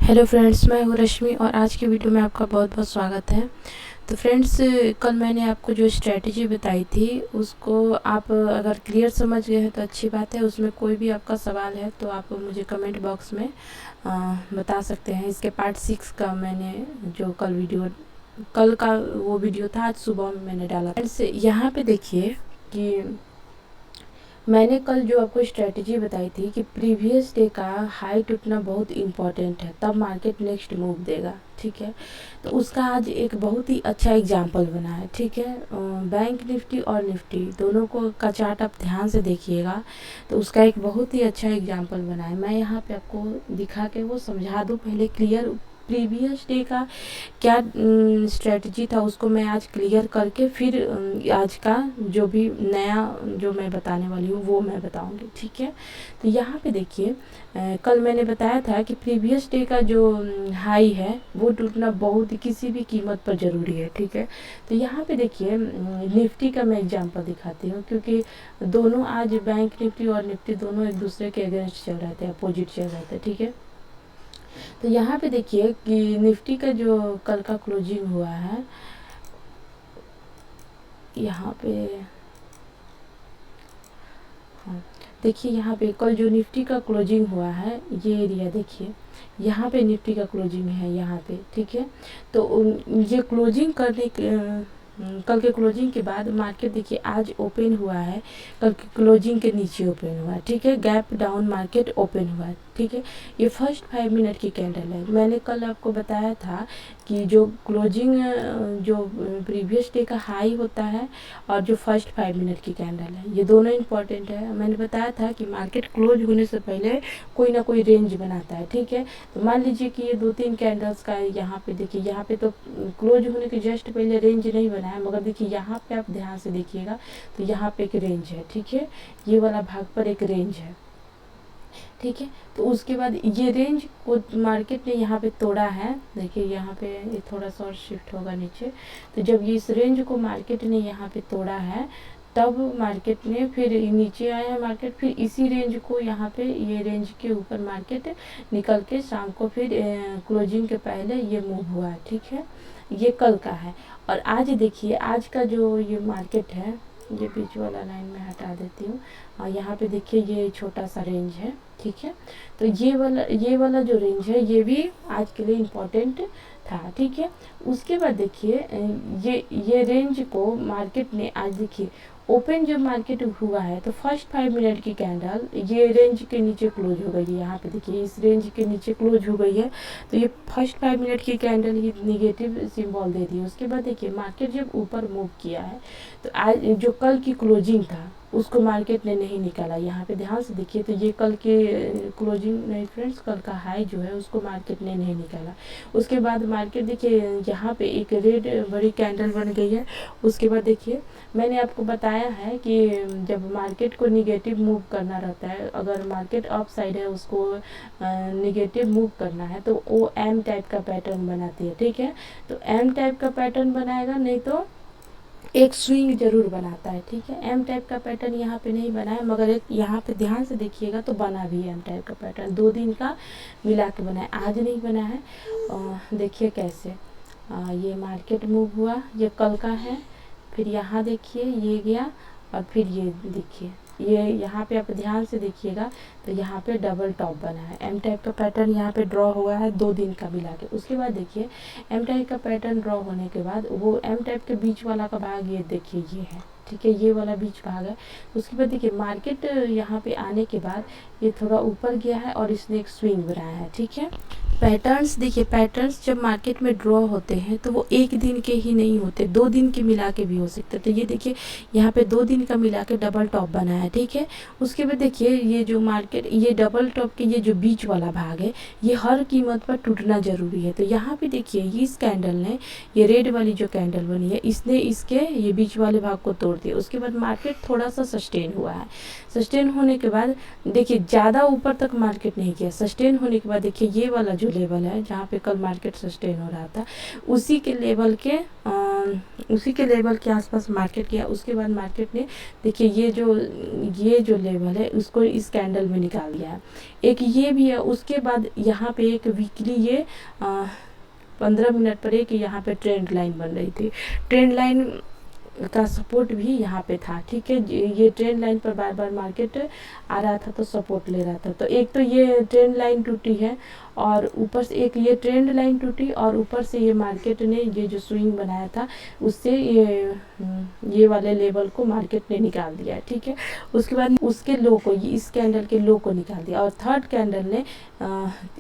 Hello friends, मैं हूँ रश्मि और आज की वीडियो में आपका बहुत बहुत स्वागत है। तो फ्रेंड्स, कल मैंने आपको जो स्ट्रेटजी बताई थी उसको आप अगर क्लियर समझ गए हैं तो अच्छी बात है। उसमें कोई भी आपका सवाल है तो आप मुझे कमेंट बॉक्स में बता सकते हैं। इसके पार्ट 6 का मैंने जो कल का वो वीडियो था, आज सुबह में मैंने डाला। फ्रेंड्स, यहाँ पे देखिए कि मैंने कल जो आपको स्ट्रेटजी बताई थी कि प्रीवियस डे का हाई टूटना बहुत इम्पॉर्टेंट है, तब मार्केट नेक्स्ट मूव देगा। ठीक है, तो उसका आज एक बहुत ही अच्छा एग्जांपल बना है। ठीक है, बैंक निफ्टी और निफ्टी दोनों को का चार्ट आप ध्यान से देखिएगा तो उसका एक बहुत ही अच्छा एग्जांपल बना है। मैं यहाँ पे आपको दिखा के वो समझा दूँ पहले क्लियर। प्रीवियस डे का क्या स्ट्रेटजी था उसको मैं आज क्लियर करके फिर आज का जो भी नया जो मैं बताने वाली हूँ वो मैं बताऊँगी। ठीक है, तो यहाँ पे देखिए, कल मैंने बताया था कि प्रीवियस डे का जो हाई है वो टूटना बहुत किसी भी कीमत पर ज़रूरी है। ठीक है, तो यहाँ पे देखिए निफ्टी का मैं एग्जांपल दिखाती हूँ, क्योंकि दोनों आज बैंक निफ्टी और निफ्टी दोनों एक दूसरे के अगेंस्ट चल रहे थे, अपोजिट चल रहे थे। ठीक है, तो यहाँ पे देखिए कि निफ्टी का जो कल का क्लोजिंग हुआ है, यहाँ पे हाँ, देखिए यहाँ पे कल जो निफ्टी का क्लोजिंग हुआ है ये एरिया देखिए, यहाँ पे निफ्टी का क्लोजिंग है यहाँ पे। ठीक है, तो ये क्लोजिंग करने के कल के क्लोजिंग के बाद मार्केट देखिए आज ओपन हुआ है, कल के क्लोजिंग के नीचे ओपन हुआ है। ठीक है, गैप डाउन मार्केट ओपन हुआ है। ठीक है, ये फर्स्ट 5 मिनट की कैंडल है। मैंने कल आपको बताया था कि जो क्लोजिंग जो प्रीवियस डे का हाई होता है और जो फर्स्ट 5 मिनट की कैंडल है, ये दोनों इंपॉर्टेंट है। मैंने बताया था कि मार्केट क्लोज होने से पहले कोई ना कोई रेंज बनाता है। ठीक है, तो मान लीजिए कि ये 2-3 कैंडल्स का यहाँ पे देखिए, यहाँ पे तो क्लोज होने के जस्ट पहले रेंज नहीं बना है, मगर देखिए यहाँ पे आप ध्यान से देखिएगा तो यहाँ पे एक रेंज है। ठीक है, ये वाला भाग पर एक रेंज है। ठीक है, तो उसके बाद ये रेंज को मार्केट ने यहाँ पे तोड़ा है। देखिए यहाँ पे ये थोड़ा सा और शिफ्ट होगा नीचे, तो जब ये इस रेंज को मार्केट ने यहाँ पे तोड़ा है तब मार्केट ने फिर नीचे आया है मार्केट, फिर इसी रेंज को यहाँ पे ये रेंज के ऊपर मार्केट निकल के शाम को फिर क्लोजिंग के पहले ये मूव हुआ है। ठीक है, ये कल का है। और आज देखिए आज का जो ये मार्केट है, ये बीच वाला लाइन में हटा देती हूँ और यहाँ पे देखिए ये छोटा सा रेंज है। ठीक है, तो ये वाला जो रेंज है ये भी आज के लिए इम्पोर्टेंट था। ठीक है, उसके बाद देखिए ये रेंज को मार्केट ने आज देखिए ओपन जब मार्केट हुआ है तो फर्स्ट 5 मिनट की कैंडल ये रेंज के नीचे क्लोज हो गई है। यहाँ पे देखिए इस रेंज के नीचे क्लोज हो गई है, तो ये फर्स्ट 5 मिनट की कैंडल ही निगेटिव सिंबल दे दी। उसके बाद देखिए मार्केट जब ऊपर मूव किया है तो आज जो कल की क्लोजिंग था उसको मार्केट ने नहीं निकाला। यहाँ पे ध्यान से देखिए, तो ये कल के क्लोजिंग नहीं फ्रेंड्स, कल का हाई जो है उसको मार्केट ने नहीं निकाला। उसके बाद मार्केट देखिए यहाँ पे एक रेड बड़ी कैंडल बन गई है। उसके बाद देखिए मैंने आपको बताया है कि जब मार्केट को निगेटिव मूव करना रहता है, अगर मार्केट अप साइड है उसको निगेटिव मूव करना है तो वो एम टाइप का पैटर्न बनाती है। ठीक है, तो एम टाइप का पैटर्न बनाएगा, नहीं तो एक स्विंग जरूर बनाता है। ठीक है, एम टाइप का पैटर्न यहाँ पे नहीं बना है, मगर एक यहाँ पे ध्यान से देखिएगा तो बना भी है एम टाइप का पैटर्न, 2 दिन का मिला के बना है, आज नहीं बना है। देखिए कैसे ये मार्केट मूव हुआ, ये कल का है, फिर यहाँ देखिए ये गया और फिर ये देखिए ये यहाँ पे आप ध्यान से देखिएगा तो यहाँ पे डबल टॉप बना है, एम टाइप का पैटर्न यहाँ पे ड्रॉ हुआ है 2 दिन का मिला के। उसके बाद देखिए एम टाइप का पैटर्न ड्रॉ होने के बाद वो एम टाइप के बीच वाला का भाग ये देखिए ये है। ठीक है, ये वाला बीच भाग है। उसके बाद देखिए मार्केट यहाँ पे आने के बाद ये थोड़ा ऊपर गया है और इसने एक स्विंग बनाया है। ठीक है, पैटर्न्स देखिए, पैटर्न्स जब मार्केट में ड्रॉ होते हैं तो वो 1 दिन के ही नहीं होते, 2 दिन के मिला के भी हो सकते हैं। तो ये देखिए यहाँ पे 2 दिन का मिला के डबल टॉप बना है। ठीक है, उसके बाद देखिए ये जो मार्केट ये डबल टॉप के ये जो बीच वाला भाग है ये हर कीमत पर टूटना जरूरी है। तो यहाँ पे देखिए इस कैंडल ने, ये रेड वाली जो कैंडल बनी है, इसने इसके ये बीच वाले भाग को तोड़ दिया। उसके बाद मार्केट थोड़ा सा सस्टेन हुआ है। सस्टेन होने के बाद देखिए ज़्यादा ऊपर तक मार्केट नहीं गया। सस्टेन होने के बाद देखिए ये वाला जो जो लेवल है जहाँ पे कल मार्केट सस्टेन हो रहा था, उसी के लेवल के आसपास मार्केट किया। उसके बाद मार्केट ने देखिए ये जो लेवल है उसको इस कैंडल में निकाल दिया है। एक ये भी है, उसके बाद यहाँ पे एक वीकली ये 15 मिनट पर एक यहाँ पे ट्रेंड लाइन बन रही थी। ट्रेंड लाइन का सपोर्ट भी यहाँ पे था, ठीक है। ये ट्रेंड लाइन पर बार बार मार्केट आ रहा था तो सपोर्ट ले रहा था। तो एक तो ये ट्रेंड लाइन टूटी है और ऊपर से एक ये ट्रेंड लाइन टूटी और ऊपर से ये मार्केट ने ये जो स्विंग बनाया था उससे ये वाले लेवल को मार्केट ने निकाल दिया है, ठीक है। उसके बाद उसके लो को, इस कैंडल के लो को निकाल दिया और थर्ड कैंडल ने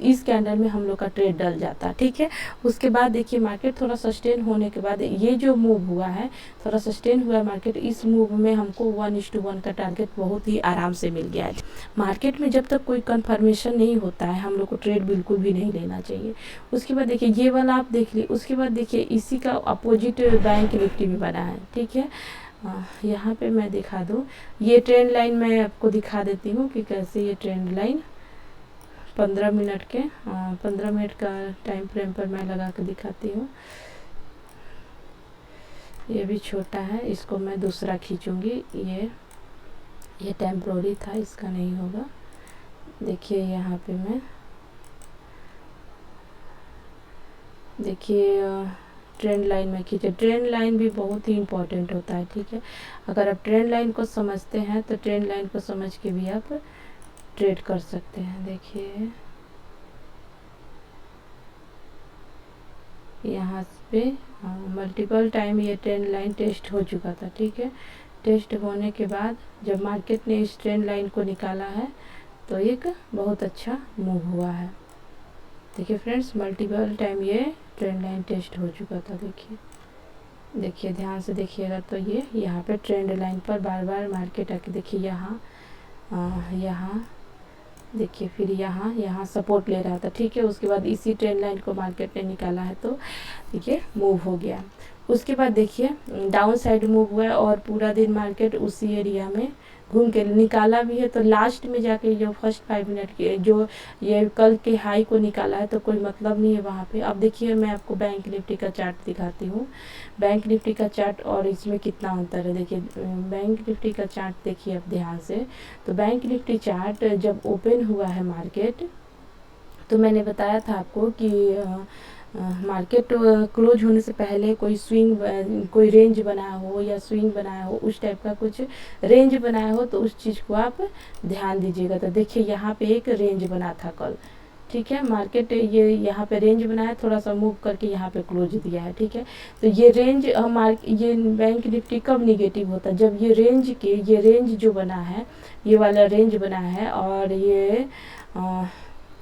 इस कैंडल में हम लोग का ट्रेड डल जाता, ठीक है। उसके बाद देखिए मार्केट थोड़ा सस्टेन होने के बाद ये जो मूव हुआ है, थोड़ा सस्टेन हुआ मार्केट, इस मूव में हमको 1:1 का टारगेट बहुत ही आराम से मिल गया है। मार्केट में जब तक कोई कंफर्मेशन नहीं होता है हम लोग को ट्रेड बिल्कुल भी नहीं लेना चाहिए। उसके बाद देखिए ये वाला आप देख ली, उसके बाद देखिए इसी का अपोजिट बैंक निफ्टी में बना है, ठीक है। यहाँ पे मैं दिखा दूँ, ये ट्रेंड लाइन मैं आपको दिखा देती हूँ कि कैसे ये ट्रेंड लाइन 15 मिनट के 15 मिनट का टाइम फ्रेम पर मैं लगा के दिखाती हूँ। ये भी छोटा है, इसको मैं दूसरा खींचूंगी। ये टेम्प्रोरी था, इसका नहीं होगा। देखिए यहाँ पे मैं देखिए ट्रेंड लाइन में खींचे। ट्रेंड लाइन भी बहुत ही इम्पोर्टेंट होता है, ठीक है। अगर आप ट्रेंड लाइन को समझते हैं तो ट्रेंड लाइन को समझ के भी आप ट्रेड कर सकते हैं। देखिए यहाँ पे मल्टीपल टाइम ये ट्रेंड लाइन टेस्ट हो चुका था, ठीक है। टेस्ट होने के बाद जब मार्केट ने इस ट्रेंड लाइन को निकाला है तो एक बहुत अच्छा मूव हुआ है। देखिए फ्रेंड्स, मल्टीपल टाइम ये ट्रेंड लाइन टेस्ट हो चुका था। देखिए ध्यान से देखिएगा तो ये यहाँ पे ट्रेंड लाइन पर बार बार मार्केट आके देखिए यहाँ देखिए फिर यहाँ सपोर्ट ले रहा था, ठीक है। उसके बाद इसी ट्रेंड लाइन को मार्केट ने निकाला है तो देखिए मूव हो गया। उसके बाद देखिए डाउन साइड मूव हुआ और पूरा दिन मार्केट उसी एरिया में घूम के निकाला भी है। तो लास्ट में जाके जो फर्स्ट 5 मिनट के जो ये कल के हाई को निकाला है तो कोई मतलब नहीं है वहाँ पे। अब देखिए मैं आपको बैंक निफ्टी का चार्ट दिखाती हूँ। बैंक निफ्टी का चार्ट और इसमें कितना अंतर है। देखिए बैंक निफ्टी का चार्ट देखिए आप ध्यान से। तो बैंक निफ्टी चार्ट जब ओपन हुआ है मार्केट, तो मैंने बताया था आपको कि मार्केट क्लोज होने से पहले कोई रेंज बनाया हो या स्विंग बनाया हो, उस टाइप का कुछ रेंज बनाया हो तो उस चीज़ को आप ध्यान दीजिएगा। तो देखिए यहाँ पे एक रेंज बना था कल, ठीक है। मार्केट ये यहाँ पे रेंज बनाया, थोड़ा सा मूव करके यहाँ पे क्लोज दिया है, ठीक है। तो ये रेंज ये बैंक निफ्टी कब निगेटिव होता है, जब ये रेंज जो बना है, ये वाला रेंज बना है और ये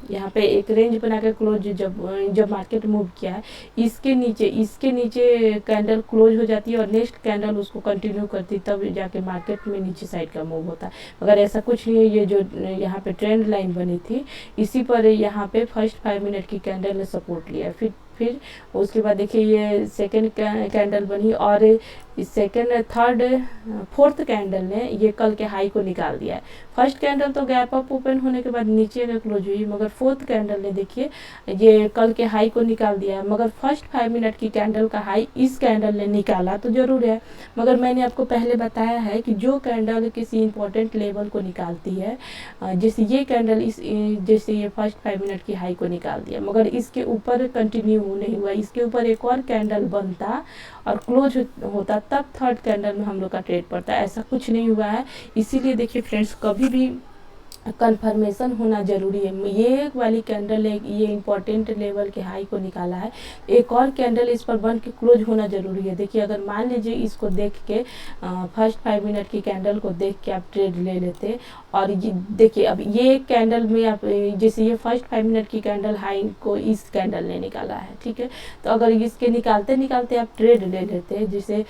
यहाँ पे एक रेंज बना के क्लोज जब मार्केट मूव किया है, इसके नीचे कैंडल क्लोज हो जाती है और नेक्स्ट कैंडल उसको कंटिन्यू करती, तब जाके मार्केट में नीचे साइड का मूव होता है। मगर ऐसा कुछ नहीं है। ये जो यहाँ पे ट्रेंड लाइन बनी थी, इसी पर यहाँ पे फर्स्ट 5 मिनट की कैंडल ने सपोर्ट लिया। फिर उसके बाद देखिए ये सेकेंड कैंडल बनी और सेकेंड थर्ड फोर्थ कैंडल ने ये कल के हाई को निकाल दिया है। फर्स्ट कैंडल तो गैप अप ओपन होने के बाद नीचे में क्लोज हुई, मगर फोर्थ कैंडल ने देखिए ये कल के हाई को निकाल दिया है। मगर फर्स्ट 5 मिनट की कैंडल का हाई इस कैंडल ने निकाला तो जरूर है, मगर मैंने आपको पहले बताया है कि जो कैंडल किसी इंपॉर्टेंट लेवल को निकालती है, जैसे ये कैंडल जैसे ये फर्स्ट 5 मिनट की हाई को निकाल दिया, मगर इसके ऊपर कंटिन्यू नहीं हुआ, इसके ऊपर एक और कैंडल बनता और क्लोज होता, तब थर्ड कैंडल में हम लोग का ट्रेड पड़ता है। ऐसा कुछ नहीं हुआ है। इसीलिए देखिए फ्रेंड्स, कभी भी कंफर्मेशन होना जरूरी है। ये वाली कैंडल ये इंपॉर्टेंट लेवल के हाई को निकाला है, एक और कैंडल इस पर बन के क्लोज होना जरूरी है। देखिए अगर मान लीजिए इसको देख के फर्स्ट 5 मिनट की कैंडल को देख के आप ट्रेड ले लेते और ये देखिए अब ये कैंडल में आप जैसे ये फर्स्ट 5 मिनट की कैंडल हाई को इस कैंडल ने निकाला है, ठीक है। तो अगर इसके निकालते आप ट्रेड ले लेते, जैसे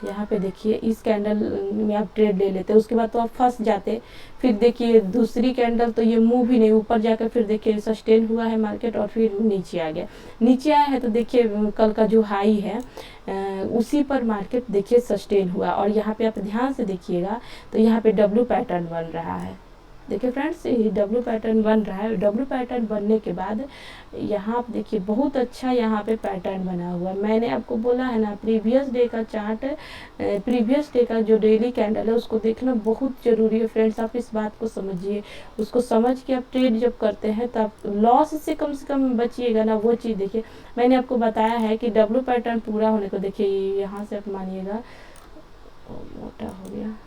यहाँ पे देखिए इस कैंडल में आप ट्रेड ले लेते, उसके बाद तो आप फंस जाते। फिर देखिए दूसरी कैंडल तो ये मूव ही नहीं, ऊपर जाकर फिर देखिए सस्टेन हुआ है मार्केट और फिर नीचे आ गया। नीचे आया है तो देखिए कल का जो हाई है उसी पर मार्केट देखिए सस्टेन हुआ और यहाँ पे आप ध्यान से देखिएगा तो यहाँ पे डब्ल्यू पैटर्न बन रहा है, देखिए फ्रेंड्स, ये डब्ल्यू पैटर्न बन रहा है। डब्ल्यू पैटर्न बनने के बाद यहाँ आप देखिए बहुत अच्छा यहाँ पे पैटर्न बना हुआ है। मैंने आपको बोला है ना, प्रीवियस डे का चार्ट, प्रीवियस डे का जो डेली कैंडल है उसको देखना बहुत ज़रूरी है फ्रेंड्स। आप इस बात को समझिए, उसको समझ के आप ट्रेड जब करते हैं तब लॉस से कम बचिएगा ना, वो चीज़ देखिए। मैंने आपको बताया है कि डब्ल्यू पैटर्न पूरा होने को देखिए, यहाँ से आप मानिएगा मोटा हो गया,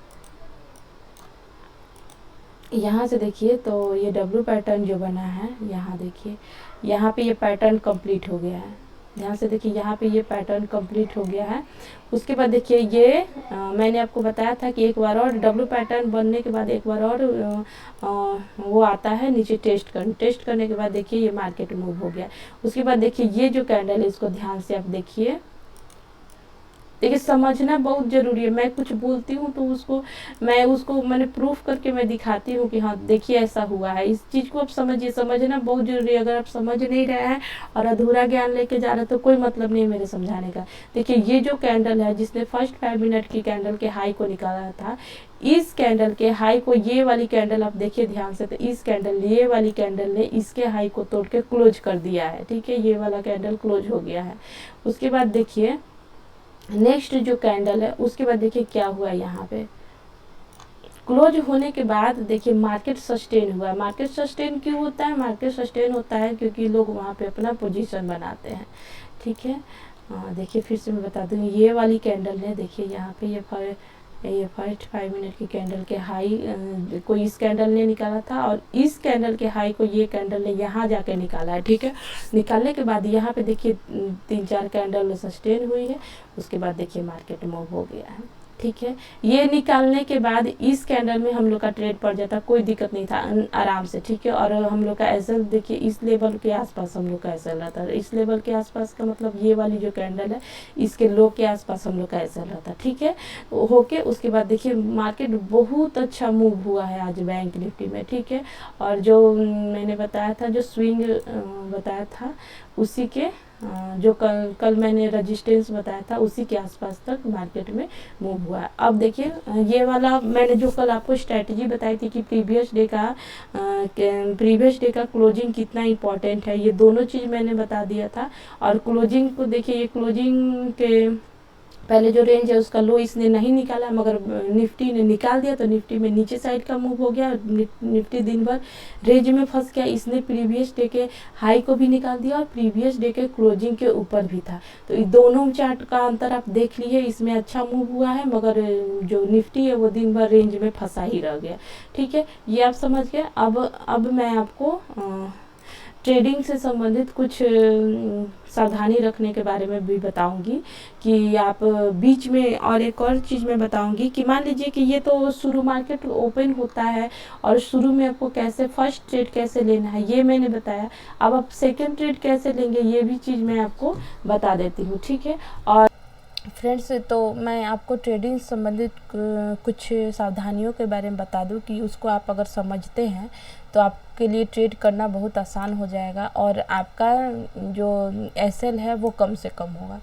यहाँ से देखिए तो ये डब्ल्यू पैटर्न जो बना है, यहाँ देखिए, यहाँ पे ये पैटर्न कंप्लीट हो गया है। ध्यान से देखिए, यहाँ पे ये पैटर्न कंप्लीट हो गया है। उसके बाद देखिए ये मैंने आपको बताया था कि एक बार और डब्ल्यू पैटर्न बनने के बाद एक बार और वो आता है नीचे टेस्ट करने के बाद देखिए ये मार्केट मूव हो गया। उसके बाद देखिए ये जो कैंडल है इसको ध्यान से आप देखिए समझना बहुत ज़रूरी है। मैं कुछ बोलती हूँ तो उसको मैंने प्रूफ करके मैं दिखाती हूँ कि हाँ देखिए ऐसा हुआ है। इस चीज़ को आप समझिए, समझना बहुत ज़रूरी है। अगर आप समझ नहीं रहे हैं और अधूरा ज्ञान लेके जा रहे हैं तो कोई मतलब नहीं है मेरे समझाने का। देखिए ये जो कैंडल है जिसने फर्स्ट 5 मिनट की कैंडल के हाई को निकाला था, इस कैंडल के हाई को ये वाली कैंडल आप देखिए ध्यान से, तो इस कैंडल, ये वाली कैंडल ने इसके हाई को तोड़ के क्लोज कर दिया है। ठीक है, ये वाला कैंडल क्लोज हो गया है। उसके बाद देखिए नेक्स्ट जो कैंडल है उसके बाद देखिए क्या हुआ है। यहाँ पे क्लोज होने के बाद देखिए मार्केट सस्टेन हुआ है। मार्केट सस्टेन क्यों होता है? मार्केट सस्टेन होता है क्योंकि लोग वहाँ पे अपना पोजीशन बनाते हैं। ठीक है, देखिए फिर से मैं बता दूँ, ये वाली कैंडल ने देखिए यहाँ पे ये फर्स्ट 5 मिनट की कैंडल के हाई को इस कैंडल ने निकाला था और इस कैंडल के हाई को ये कैंडल ने यहाँ जाके निकाला है। ठीक है, निकालने के बाद यहाँ पे देखिए 3-4 कैंडल में सस्टेन हुई है। उसके बाद देखिए मार्केट मूव हो गया है। ठीक है, ये निकालने के बाद इस कैंडल में हम लोग का ट्रेड पड़ जाता, कोई दिक्कत नहीं था, आराम से। ठीक है, और हम लोग का एसएल देखिए इस लेवल के आसपास हम लोग का एसएल रहता है। इस लेवल के आसपास का मतलब ये वाली जो कैंडल है इसके लो के आसपास हम लोग का एसएल रहता है। ठीक है, होके उसके बाद देखिए मार्केट बहुत अच्छा मूव हुआ है आज बैंक निफ्टी में। ठीक है, और जो मैंने बताया था, जो स्विंग बताया था उसी के जो कल मैंने रेजिस्टेंस बताया था उसी के आसपास तक मार्केट में मूव हुआ है। अब देखिए ये वाला मैंने जो कल आपको स्ट्रेटजी बताई थी कि प्रीवियस डे का क्लोजिंग कितना इम्पोर्टेंट है, ये दोनों चीज़ मैंने बता दिया था। और क्लोजिंग को देखिए, ये क्लोजिंग के पहले जो रेंज है उसका लो इसने नहीं निकाला, मगर निफ्टी ने निकाल दिया तो निफ्टी में नीचे साइड का मूव हो गया। निफ्टी दिन भर रेंज में फंस गया। इसने प्रीवियस डे के हाई को भी निकाल दिया और प्रीवियस डे के क्लोजिंग के ऊपर भी था। तो इन दोनों चार्ट का अंतर आप देख लीजिए, इसमें अच्छा मूव हुआ है मगर जो निफ्टी है वो दिन भर रेंज में फंसा ही रह गया। ठीक है, ये आप समझ गए। अब मैं आपको ट्रेडिंग से संबंधित कुछ सावधानी रखने के बारे में भी बताऊंगी कि आप बीच में, और एक और चीज़ मैं बताऊंगी कि मान लीजिए कि ये तो शुरू मार्केट ओपन होता है और शुरू में आपको कैसे फर्स्ट ट्रेड कैसे लेना है ये मैंने बताया। अब आप सेकंड ट्रेड कैसे लेंगे ये भी चीज़ मैं आपको बता देती हूँ। ठीक है, और फ्रेंड्स तो मैं आपको ट्रेडिंग संबंधित कुछ सावधानियों के बारे में बता दूं कि उसको आप अगर समझते हैं तो आपके लिए ट्रेड करना बहुत आसान हो जाएगा और आपका जो एसएल है वो कम से कम होगा।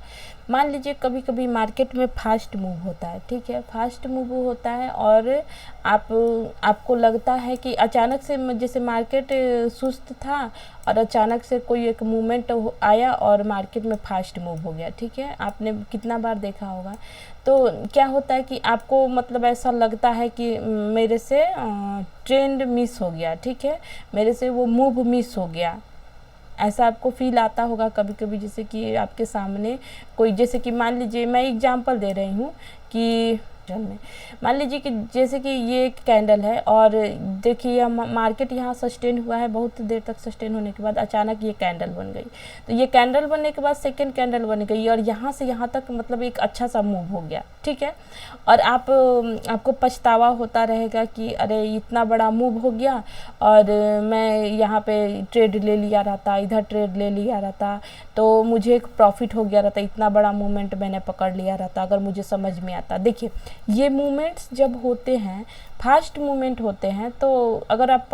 मान लीजिए कभी कभी मार्केट में फास्ट मूव होता है। ठीक है, फास्ट मूव होता है और आपको लगता है कि अचानक से, जैसे मार्केट सुस्त था और अचानक से कोई एक मूवमेंट आया और मार्केट में फास्ट मूव हो गया। ठीक है, आपने कितना बार देखा होगा। तो क्या होता है कि आपको मतलब ऐसा लगता है कि मेरे से ट्रेंड मिस हो गया। ठीक है, मेरे से वो मूव मिस हो गया, ऐसा आपको फील आता होगा कभी कभी। जैसे कि आपके सामने कोई, जैसे कि मान लीजिए मैं एग्जांपल दे रही हूँ कि मान लीजिए कि जैसे कि ये एक कैंडल है और देखिए मार्केट यहाँ सस्टेन हुआ है, बहुत देर तक सस्टेन होने के बाद अचानक ये कैंडल बन गई। तो ये कैंडल बनने के बाद सेकंड कैंडल बन गई और यहाँ से यहाँ तक मतलब एक अच्छा सा मूव हो गया। ठीक है, और आपको पछतावा होता रहेगा कि अरे इतना बड़ा मूव हो गया और मैं यहाँ पे ट्रेड ले लिया रहता, इधर ट्रेड ले लिया रहता तो मुझे एक प्रॉफिट हो गया रहता, इतना बड़ा मूवमेंट मैंने पकड़ लिया रहता अगर मुझे समझ में आता। देखिए ये मूवमेंट्स जब होते हैं, फास्ट मूवमेंट होते हैं, तो अगर आप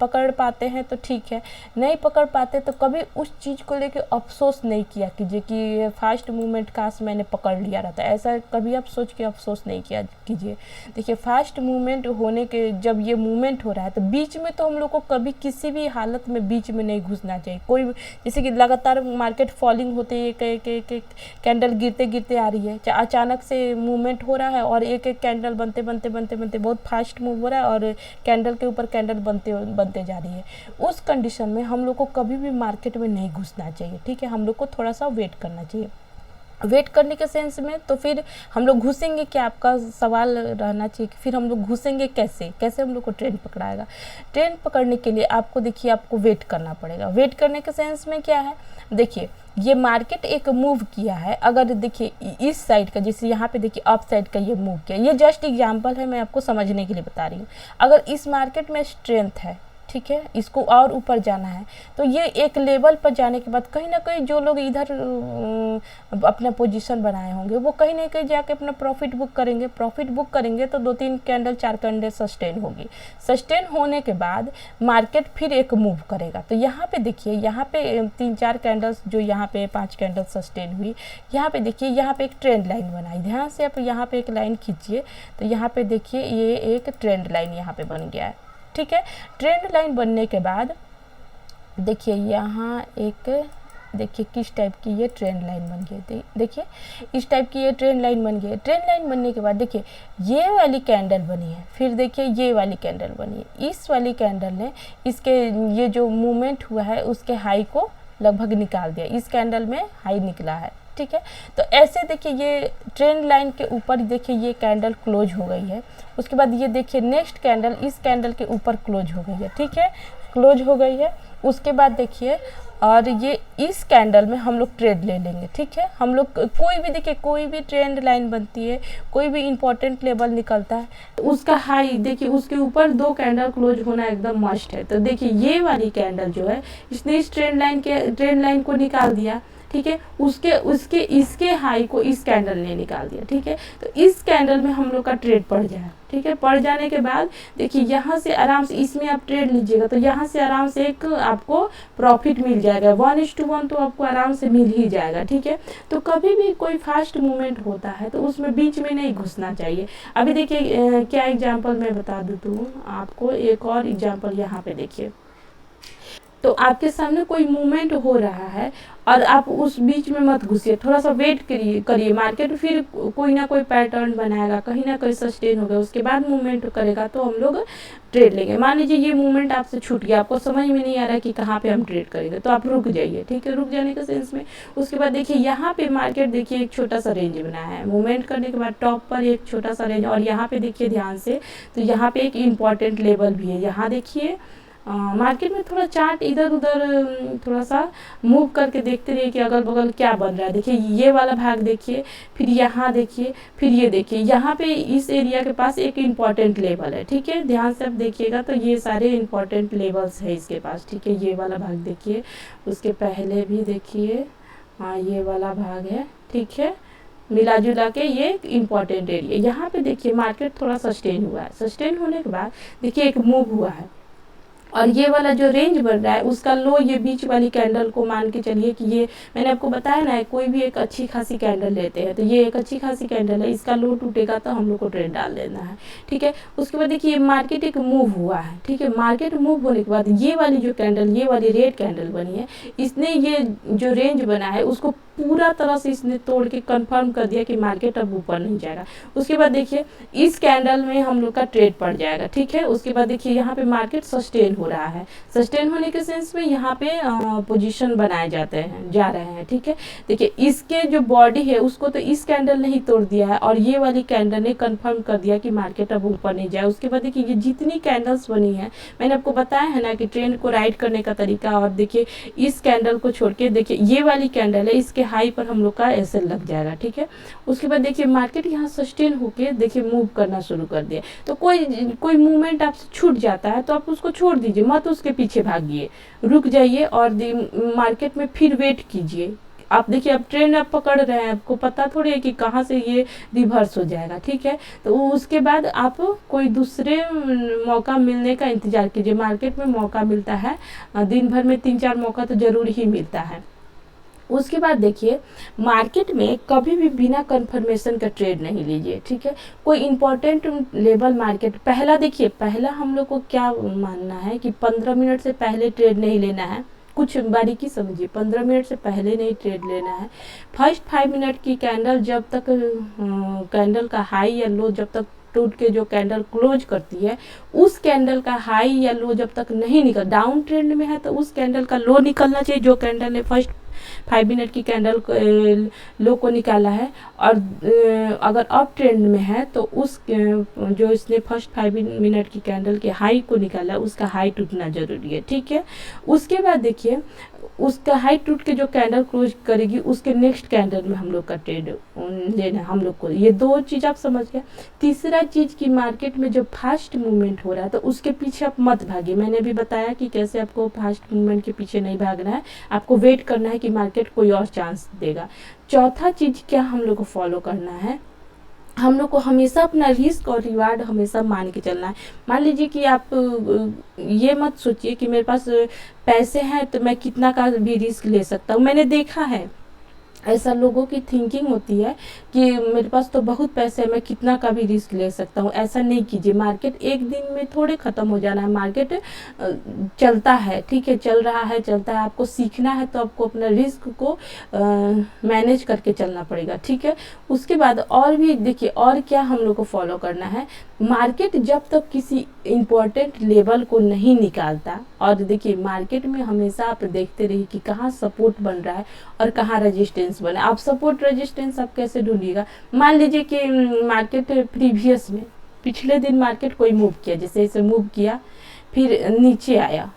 पकड़ पाते हैं तो ठीक है, नहीं पकड़ पाते तो कभी उस चीज़ को लेके अफसोस नहीं किया कीजिए कि फास्ट मूवमेंट काश मैंने पकड़ लिया रहता, ऐसा कभी आप सोच के अफसोस नहीं किया कीजिए। देखिए फास्ट मूवमेंट होने के, जब ये मूवमेंट हो रहा है तो बीच में तो हम लोग को कभी किसी भी हालत में बीच में नहीं घुसना चाहिए। कोई जैसे कि लगातार मार्केट फॉलिंग होते ही एक कैंडल गिरते गिरते आ रही है, अचानक से मूवमेंट हो रहा है और एक एक कैंडल बनते बनते बनते बनते बहुत फास्ट मूव हो रहा है और कैंडल के ऊपर कैंडल बनते जा रही है, उस कंडीशन में हम लोग को कभी भी मार्केट में नहीं घुसना चाहिए। ठीक है, हम लोग को थोड़ा सा वेट करना चाहिए। वेट करने के सेंस में तो फिर हम लोग घुसेंगे क्या, आपका सवाल रहना चाहिए कि फिर हम लोग घुसेंगे कैसे हम लोग को ट्रेंड पकड़ाएगा। ट्रेंड पकड़ने के लिए आपको देखिए आपको वेट करना पड़ेगा। वेट करने के सेंस में क्या है, देखिए ये मार्केट एक मूव किया है, अगर देखिए इस साइड का, जैसे यहाँ पे देखिए अप साइड का ये मूव किया, ये जस्ट एग्जांपल है, मैं आपको समझने के लिए बता रही हूँ। अगर इस मार्केट में स्ट्रेंथ है, ठीक है, इसको और ऊपर जाना है, तो ये एक लेवल पर जाने के बाद कहीं ना कहीं जो लोग इधर अपना पोजीशन बनाए होंगे वो कहीं ना कहीं जाके अपना प्रॉफिट बुक करेंगे तो 2-3 कैंडल 4 कैंडल सस्टेन होगी। सस्टेन होने के बाद मार्केट फिर एक मूव करेगा। तो यहाँ पे देखिए, यहाँ पे 3-4 कैंडल्स, जो यहाँ पे 5 कैंडल सस्टेन हुई, यहाँ पे देखिए यहाँ पे एक ट्रेंड लाइन बनाई, ध्यान से आप यहाँ पे एक लाइन खींचिए, तो यहाँ पे देखिए ये एक ट्रेंड लाइन यहाँ पे बन गया है। ठीक है, ट्रेंड लाइन बनने के बाद देखिए यहाँ एक, देखिए किस टाइप की ये ट्रेंड लाइन बन गई, देखिए इस टाइप की ये ट्रेंड लाइन बन गई है। ट्रेंड लाइन बनने के बाद देखिए ये वाली कैंडल बनी है, फिर देखिए ये वाली कैंडल बनी है। इस वाली कैंडल ने इसके ये जो मूवमेंट हुआ है उसके हाई को लगभग निकाल दिया, इस कैंडल में हाई निकला है। ठीक है, तो ऐसे देखिए ये ट्रेंड लाइन के ऊपर देखिए ये कैंडल क्लोज हो गई है। उसके बाद ये देखिए नेक्स्ट कैंडल इस कैंडल के ऊपर क्लोज हो गई है। ठीक है, क्लोज हो गई है। उसके बाद देखिए, और ये इस कैंडल में हम लोग ट्रेड ले लेंगे। ठीक है, हम लोग कोई भी देखिए, कोई भी ट्रेंड लाइन बनती है, कोई भी इंपॉर्टेंट लेवल निकलता है, तो उसका हाई देखिए उसके ऊपर 2 कैंडल क्लोज होना एकदम मस्ट है। तो देखिए ये वाली कैंडल जो है, इसने इस ट्रेंड लाइन को निकाल दिया। ठीक है, इसके हाई को इस कैंडल ने निकाल दिया। ठीक है, तो इस कैंडल में हम लोग का ट्रेड पड़ जाए। ठीक है, पड़ जाने के बाद देखिए यहाँ से आराम से इसमें आप ट्रेड लीजिएगा तो यहाँ से आराम से एक आपको प्रॉफिट मिल जाएगा, 1:1 तो आपको आराम से मिल ही जाएगा। ठीक है, तो कभी भी कोई फास्ट मूवमेंट होता है तो उसमें बीच में नहीं घुसना चाहिए। अभी देखिए क्या एग्जाम्पल मैं बता दूँ तो आपको, एक और एग्जाम्पल यहाँ पे देखिए, तो आपके सामने कोई मूवमेंट हो रहा है और आप उस बीच में मत घुसिए, थोड़ा सा वेट करिए। मार्केट फिर कोई ना कोई पैटर्न बनाएगा, कहीं ना कहीं सस्टेन होगा, उसके बाद मूवमेंट करेगा तो हम लोग ट्रेड लेंगे। मान लीजिए ये मूवमेंट आपसे छूट गया, आपको समझ में नहीं आ रहा कि कहाँ पे हम ट्रेड करेंगे, तो आप रुक जाइए। ठीक है, रुक जाने के सेंस में उसके बाद देखिए यहाँ पे मार्केट देखिए एक छोटा सा रेंज बनाया है, मूवमेंट करने के बाद टॉप पर एक छोटा सा रेंज, और यहाँ पे देखिए ध्यान से, तो यहाँ पे एक इम्पॉर्टेंट लेवल भी है। यहाँ देखिए मार्केट में थोड़ा चार्ट इधर उधर थोड़ा सा मूव करके देखते रहिए कि अगल बगल क्या बन रहा है। देखिए ये वाला भाग देखिए, फिर यहाँ देखिए, फिर ये देखिए, यहाँ पे इस एरिया के पास एक इम्पॉर्टेंट लेवल है। ठीक है, ध्यान से आप देखिएगा तो ये सारे इम्पॉर्टेंट लेवल्स है इसके पास। ठीक है, ये वाला भाग देखिए, उसके पहले भी देखिए, हाँ ये वाला भाग है। ठीक है, मिला जुला के ये इम्पॉर्टेंट एरिया। यहाँ पे देखिए मार्केट थोड़ा सस्टेन हुआ है, सस्टेन होने के बाद देखिए एक मूव हुआ है, और ये वाला जो रेंज बन रहा है उसका लो, ये बीच वाली कैंडल को मान के चलिए कि ये मैंने आपको बताया ना, कोई भी एक अच्छी खासी कैंडल लेते हैं तो ये एक अच्छी खासी कैंडल है, इसका लो टूटेगा तो हम लोग को ट्रेड डाल देना है। ठीक है, उसके बाद देखिए मार्केट एक मूव हुआ है। ठीक है, मार्केट मूव होने के बाद ये वाली जो कैंडल, ये वाली रेड कैंडल बनी है, इसने ये जो रेंज बना है उसको पूरा तरह से इसने तोड़ के कंफर्म कर दिया कि मार्केट अब ऊपर नहीं जाएगा। उसके बाद देखिए इस कैंडल में हम लोग का ट्रेड पड़ जाएगा। ठीक है, उसके बाद देखिए यहाँ पे मार्केट सस्टेन हो रहा है, सस्टेन होने के सेंस में यहाँ पे पोजीशन बनाए जा रहे हैं। ठीक है, देखिए इसके जो बॉडी है उसको तो इस कैंडल ने ही तोड़ दिया है, और ये वाली कैंडल ने कंफर्म कर दिया कि मार्केट अब ऊपर नहीं जाए। उसके बाद देखिए ये जितनी कैंडल्स बनी है, मैंने आपको बताया है ना कि ट्रेंड को राइड करने का तरीका, और देखिए इस कैंडल को छोड़ के देखिए ये वाली कैंडल है, इसके हाई पर हम लोग का एसएल लग जाएगा। ठीक है, उसके बाद देखिए मार्केट यहाँ सस्टेन होके देखिए मूव करना शुरू कर दिया। तो कोई मूवमेंट आपसे छूट जाता है तो आप उसको छोड़ दीजिए, मत उसके पीछे भागिए, रुक जाइए और मार्केट में फिर वेट कीजिए। आप देखिए अब ट्रेंड आप पकड़ रहे हैं, आपको पता थोड़ी है कि कहाँ से ये रिवर्स हो जाएगा, ठीक है। तो उसके बाद आप कोई दूसरे मौका मिलने का इंतजार कीजिए। मार्केट में मौका मिलता है, दिन भर में 3-4 मौका तो जरूर ही मिलता है। उसके बाद देखिए मार्केट में कभी भी बिना कंफर्मेशन का ट्रेड नहीं लीजिए, ठीक है। कोई इंपॉर्टेंट लेवल मार्केट पहला देखिए, पहला हम लोग को क्या मानना है कि 15 मिनट से पहले ट्रेड नहीं लेना है। कुछ बारीकी समझिए, 15 मिनट से पहले नहीं ट्रेड लेना है। फर्स्ट 5 मिनट की कैंडल जब तक कैंडल का हाई या लो जब तक टूट के जो कैंडल क्लोज करती है, उस कैंडल का हाई या लो जब तक नहीं निकल, डाउन ट्रेंड में है तो उस कैंडल का लो निकलना चाहिए जो कैंडल ने फर्स्ट 5 मिनट की कैंडल लो को निकाला है। और अगर अप ट्रेंड में है तो उस जो इसने फर्स्ट 5 मिनट की कैंडल के हाई को निकाला है उसका हाई टूटना जरूरी है, ठीक है। उसके बाद देखिए उसका हाई टूट के जो कैंडल क्लोज करेगी उसके नेक्स्ट कैंडल में हम लोग का ट्रेड लेना है हम लोग को। ये दो चीज़ आप समझ गए। तीसरा चीज़ की मार्केट में जब फास्ट मूवमेंट हो रहा है तो उसके पीछे आप मत भागिए। मैंने भी बताया कि कैसे आपको फास्ट मूवमेंट के पीछे नहीं भागना है, आपको वेट करना है कि मार्केट कोई और चांस देगा। चौथा चीज़ क्या हम लोग को फॉलो करना है, हम लोग को हमेशा अपना रिस्क और रिवार्ड हमेशा मान के चलना है। मान लीजिए कि आप ये मत सोचिए कि मेरे पास पैसे हैं तो मैं कितना का भी रिस्क ले सकता हूँ। मैंने देखा है ऐसा लोगों की थिंकिंग होती है कि मेरे पास तो बहुत पैसे हैं, मैं कितना का भी रिस्क ले सकता हूँ। ऐसा नहीं कीजिए। मार्केट एक दिन में थोड़े ख़त्म हो जाना है। मार्केट चलता है, ठीक है, चल रहा है, चलता है। आपको सीखना है तो आपको अपना रिस्क को मैनेज करके चलना पड़ेगा, ठीक है। उसके बाद और भी देखिए और क्या हम लोग को फॉलो करना है। मार्केट जब तक किसी इम्पोर्टेंट लेवल को नहीं निकालता, और देखिए मार्केट में हमेशा आप देखते रहिए कि कहाँ सपोर्ट बन रहा है और कहाँ रेजिस्टेंस बना। आप सपोर्ट रेजिस्टेंस आप कैसे ढूंढिएगा। मान लीजिए कि मार्केट प्रीवियस में पिछले दिन मार्केट कोई मूव किया, जैसे इसे मूव किया, फिर नीचे आया,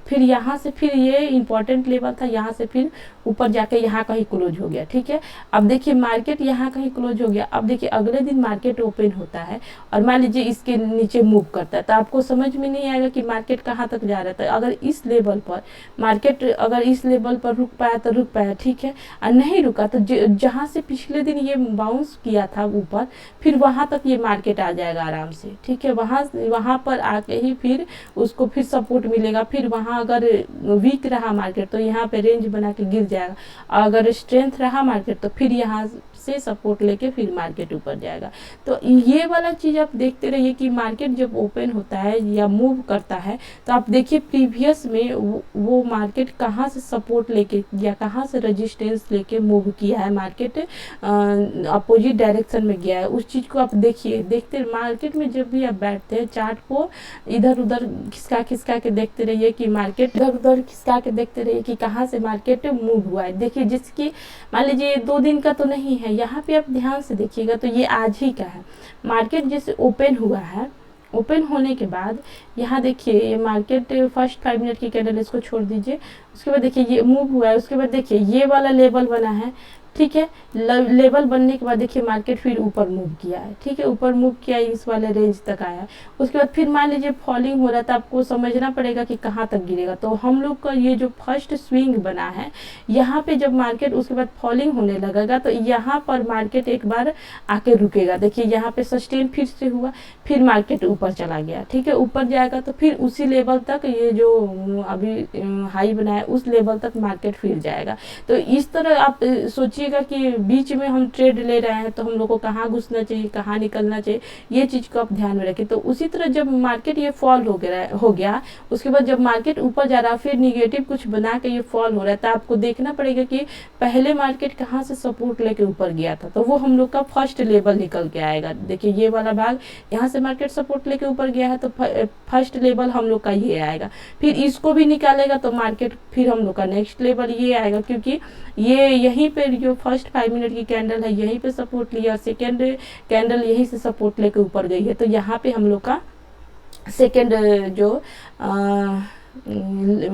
फिर यहाँ से फिर ये इंपॉर्टेंट लेवल था, यहाँ से फिर ऊपर जाके यहाँ कहीं क्लोज हो गया, ठीक है। अब देखिए मार्केट यहाँ कहीं क्लोज हो गया। अब देखिए अगले दिन मार्केट ओपन होता है और मान लीजिए इसके नीचे मूव करता है, तो आपको समझ में नहीं आएगा कि मार्केट कहाँ तक जा रहा था। अगर इस लेवल पर मार्केट अगर इस लेवल पर रुक पाया तो रुक पाया, ठीक है, और नहीं रुका तो जहाँ से पिछले दिन ये बाउंस किया था ऊपर, फिर वहाँ तक ये मार्केट आ जाएगा आराम से, ठीक है। वहाँ पर आके ही फिर उसको फिर सपोर्ट मिलेगा। फिर वहाँ अगर वीक रहा मार्केट तो यहाँ पे रेंज बना के गिर जाएगा। अगर स्ट्रेंथ रहा मार्केट तो फिर यहाँ से सपोर्ट लेके फिर मार्केट ऊपर जाएगा। तो ये वाला चीज़ आप देखते रहिए कि मार्केट जब ओपन होता है या मूव करता है तो आप देखिए प्रीवियस में वो मार्केट कहाँ से सपोर्ट लेके या कहाँ से रेजिस्टेंस लेके मूव किया है, मार्केट अपोजिट डायरेक्शन में गया है, उस चीज़ को आप देखिए। देखते मार्केट में जब भी आप बैठते हैं चार्ट को इधर उधर खिसका के देखते रहिए कि मार्केट इधर उधर खिसका के देखते रहिए कि कहाँ से मार्केट मूव हुआ है। देखिए जिसकी मान लीजिए 2 दिन का तो नहीं है, यहाँ पे आप ध्यान से देखिएगा तो ये आज ही का है। मार्केट जैसे ओपन हुआ है, ओपन होने के बाद यहाँ देखिए ये मार्केट फर्स्ट 5 मिनट की कैंडल, इसको छोड़ दीजिए। उसके बाद देखिए ये मूव हुआ है, उसके बाद देखिए ये वाला लेवल बना है, ठीक है। लेवल बनने के बाद देखिए मार्केट फिर ऊपर मूव किया है, ठीक है, ऊपर मूव किया इस वाले रेंज तक आया। उसके बाद फिर मान लीजिए फॉलिंग हो रहा था, आपको समझना पड़ेगा कि कहाँ तक गिरेगा। तो हम लोग का ये जो फर्स्ट स्विंग बना है यहाँ पे जब मार्केट उसके बाद फॉलिंग होने लगेगा तो यहाँ पर मार्केट एक बार आके रुकेगा। देखिए यहाँ पे सस्टेन फिर से हुआ, फिर मार्केट ऊपर चला गया, ठीक है, ऊपर जाएगा तो फिर उसी लेवल तक ये जो अभी हाई बनाया उस लेवल तक मार्केट फिर जाएगा। तो इस तरह आप सोचिए कि बीच में हम ट्रेड ले रहे हैं तो हम लोग को कहाँ घुसना चाहिए, कहाँ निकलना चाहिए, ये चीज़ को आप ध्यान में रखें। तो उसी तरह जब मार्केट ये फॉल हो गया उसके बाद जब मार्केट ऊपर जा रहा फिर निगेटिव कुछ बना के ये फॉल हो रहा है, तो आपको देखना पड़ेगा कि पहले मार्केट कहाँ से सपोर्ट लेके ऊपर गया था, तो वो हम लोग का फर्स्ट लेवल निकल के आएगा। देखिए ये वाला भाग यहाँ से मार्केट सपोर्ट लेके ऊपर गया है तो फर्स्ट लेवल हम लोग का ये आएगा। फिर इसको भी निकालेगा तो मार्केट फिर हम लोग का नेक्स्ट लेवल ये आएगा, क्योंकि ये यहीं पे जो फर्स्ट 5 मिनट की कैंडल है यहीं पे सपोर्ट लिया, सेकेंड कैंडल यहीं से सपोर्ट लेके ऊपर गई है, तो यहाँ पे हम लोग का सेकेंड जो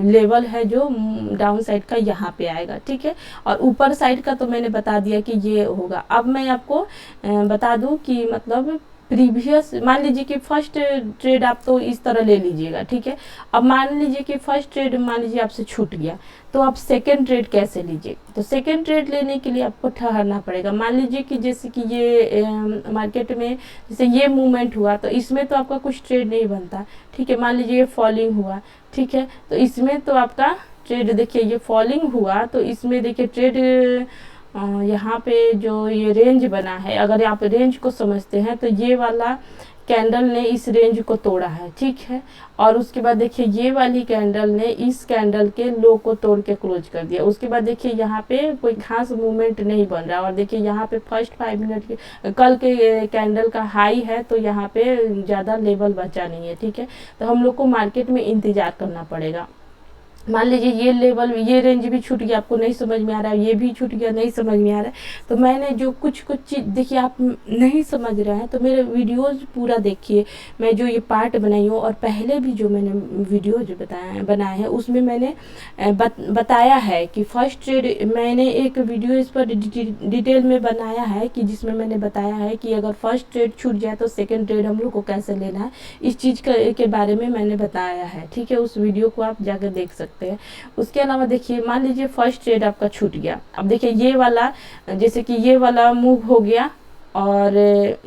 लेवल है जो डाउन साइड का यहाँ पे आएगा, ठीक है। और ऊपर साइड का तो मैंने बता दिया कि ये होगा। अब मैं आपको बता दूं कि मतलब प्रीवियस, मान लीजिए कि फर्स्ट ट्रेड आप तो इस तरह ले लीजिएगा, ठीक है। अब मान लीजिए कि फर्स्ट ट्रेड मान लीजिए आपसे छूट गया, तो आप सेकंड ट्रेड कैसे लीजिए? तो सेकंड ट्रेड लेने के लिए आपको ठहरना पड़ेगा। मान लीजिए कि जैसे कि ये मार्केट में जैसे ये मूवमेंट हुआ, तो इसमें तो आपका कुछ ट्रेड नहीं बनता, ठीक है। मान लीजिए ये फॉलिंग हुआ, ठीक है, तो इसमें तो आपका ट्रेड, देखिए ये फॉलिंग हुआ, तो इसमें देखिए ट्रेड यहाँ पे जो ये रेंज बना है, अगर आप रेंज को समझते हैं तो ये वाला कैंडल ने इस रेंज को तोड़ा है, ठीक है। और उसके बाद देखिए ये वाली कैंडल ने इस कैंडल के लो को तोड़ के क्लोज कर दिया। उसके बाद देखिए यहाँ पे कोई खास मूवमेंट नहीं बन रहा, और देखिए यहाँ पे फर्स्ट 5 मिनट के कल के कैंडल का हाई है, तो यहाँ पे ज़्यादा लेवल बचा नहीं है, ठीक है। तो हम लोग को मार्केट में इंतज़ार करना पड़ेगा। मान लीजिए ये लेवल, ये रेंज भी छूट गया, आपको नहीं समझ में आ रहा है, ये भी छूट गया, नहीं समझ में आ रहा है, तो मैंने जो कुछ चीज़, देखिए आप नहीं समझ रहे हैं तो मेरे वीडियोस पूरा देखिए, मैं जो ये पार्ट बनाई हूँ, और पहले भी जो मैंने वीडियो जो बनाए हैं उसमें मैंने बताया है कि फर्स्ट ट्रेड, मैंने एक वीडियो इस पर डिटेल में बनाया है कि जिसमें मैंने बताया है कि अगर फर्स्ट ट्रेड छूट जाए तो सेकेंड ट्रेड हम लोग को कैसे लेना है, इस चीज़ के बारे में मैंने बताया है, ठीक है। उस वीडियो को आप जाकर देख सकते हैं। उसके अलावा देखिए मान लीजिए फर्स्ट ट्रेड आपका छूट गया, अब देखिए ये वाला, जैसे कि ये वाला मूव हो गया और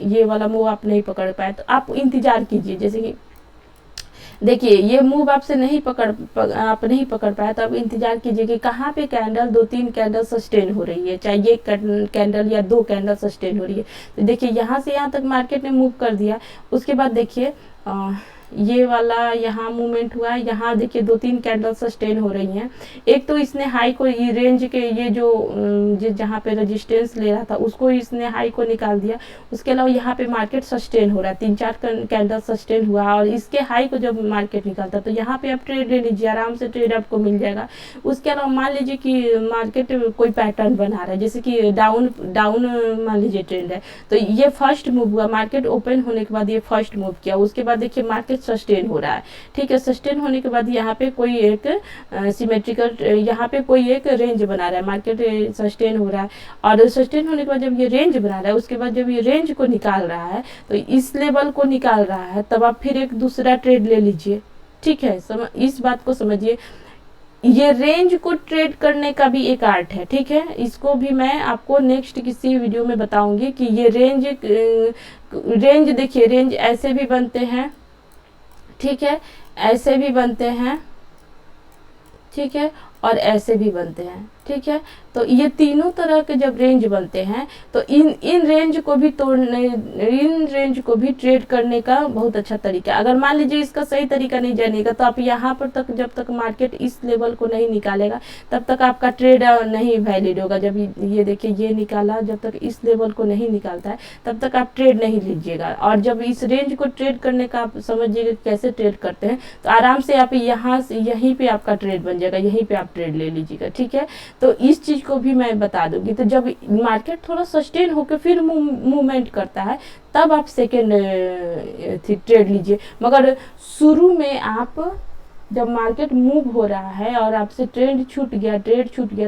ये वाला मूव आप नहीं पकड़ पाए, तो आप इंतजार कीजिए। जैसे कि देखिए ये मूव आपसे आप नहीं पकड़ पाए, तो आप इंतजार कीजिए कि कहाँ पे कैंडल, 2-3 कैंडल सस्टेन हो रही है, चाहे ये कैंडल या 2 कैंडल सस्टेन हो रही है। तो देखिए यहाँ से यहाँ तक मार्केट ने मूव कर दिया। उसके बाद देखिए ये वाला यहाँ मूवमेंट हुआ है, यहाँ देखिए 2-3 कैंडल सस्टेन हो रही हैं। एक तो इसने हाई को, ये रेंज के, ये जो जहाँ पे रेजिस्टेंस ले रहा था उसको इसने हाई को निकाल दिया। उसके अलावा यहाँ पे मार्केट सस्टेन हो रहा है, 3-4 कैंडल सस्टेन हुआ, और इसके हाई को जब मार्केट निकालता तो यहाँ पे आप ट्रेड ले लीजिए, आराम से ट्रेड आपको मिल जाएगा। उसके अलावा मान लीजिए कि मार्केट कोई पैटर्न बना रहा है, जैसे कि डाउन मान लीजिए ट्रेंड है, तो ये फर्स्ट मूव हुआ, मार्केट ओपन होने के बाद ये फर्स्ट मूव किया। उसके बाद देखिए मार्केट सस्टेन हो रहा है, ठीक है। सस्टेन होने के बाद यहाँ पे कोई एक सिमेट्रिकल, यहाँ पे कोई एक रेंज बना रहा है, मार्केट सस्टेन हो रहा है, और सस्टेन होने के बाद जब ये रेंज बना रहा है, उसके बाद जब ये रेंज को निकाल रहा है, तो इस लेवल को निकाल रहा है, तब आप फिर एक दूसरा ट्रेड ले लीजिए, ठीक है। इस बात को समझिए, ये रेंज को ट्रेड करने का भी एक आर्ट है, ठीक है। इसको भी मैं आपको नेक्स्ट किसी वीडियो में बताऊंगी कि ये रेंज देखिए, रेंज ऐसे भी बनते हैं, ठीक है, ऐसे भी बनते हैं, ठीक है, और ऐसे भी बनते हैं, ठीक है। तो ये तीनों तरह के जब रेंज बनते हैं, तो इन रेंज को भी तोड़ने, इन रेंज को भी ट्रेड करने का बहुत अच्छा तरीका। अगर मान लीजिए इसका सही तरीका नहीं जानेगा, तो आप यहाँ पर तक, जब तक मार्केट इस लेवल को नहीं निकालेगा, तब तक आपका ट्रेड नहीं वैलिड होगा। जब ये देखिए ये निकाला, जब तक इस लेवल को नहीं निकालता है, तब तक आप ट्रेड नहीं लीजिएगा। और जब इस रेंज को ट्रेड करने का आप समझिएगा कैसे ट्रेड करते हैं, तो आराम से आप यहाँ से यहीं पे आपका ट्रेड बन जाएगा, यहीं पे आप ट्रेड ले लीजिएगा, ठीक है। तो इस चीज को भी मैं बता दूंगी। तो जब मार्केट थोड़ा सस्टेन होकर फिर मूवमेंट करता है, तब आप सेकेंड ट्रेड लीजिए। मगर शुरू में आप, जब मार्केट मूव हो रहा है और आपसे ट्रेड छूट गया,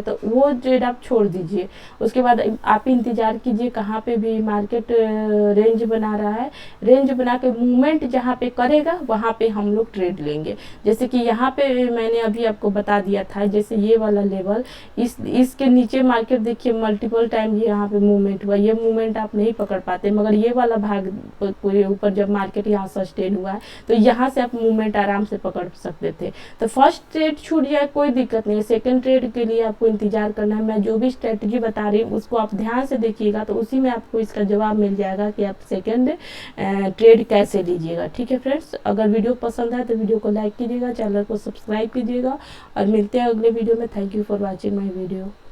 तो वो ट्रेड आप छोड़ दीजिए। उसके बाद आप इंतजार कीजिए, कहाँ पे भी मार्केट रेंज बना रहा है, रेंज बना के मूवमेंट जहाँ पे करेगा वहाँ पे हम लोग ट्रेड लेंगे। जैसे कि यहाँ पे मैंने अभी आपको बता दिया था, जैसे ये वाला लेवल, इसके नीचे मार्केट देखिए मल्टीपल टाइम ये यहाँ पे मूवमेंट हुआ, ये मूवमेंट आप नहीं पकड़ पाते, मगर ये वाला भाग पूरे ऊपर जब मार्केट यहाँ सस्टेन हुआ है, तो यहाँ से आप मूवमेंट आराम से पकड़ सकते थे। तो फर्स्ट ट्रेड छूट जाए कोई दिक्कत नहीं है, सेकंड ट्रेड के लिए आपको इंतजार करना है। मैं जो भी स्ट्रेटजी बता रही हूँ उसको आप ध्यान से देखिएगा, तो उसी में आपको इसका जवाब मिल जाएगा कि आप सेकंड ट्रेड कैसे लीजिएगा, ठीक है फ्रेंड्स। अगर वीडियो पसंद आए तो वीडियो को लाइक कीजिएगा, चैनल को सब्सक्राइब कीजिएगा, और मिलते हैं अगले वीडियो में। Thank you for watching my video.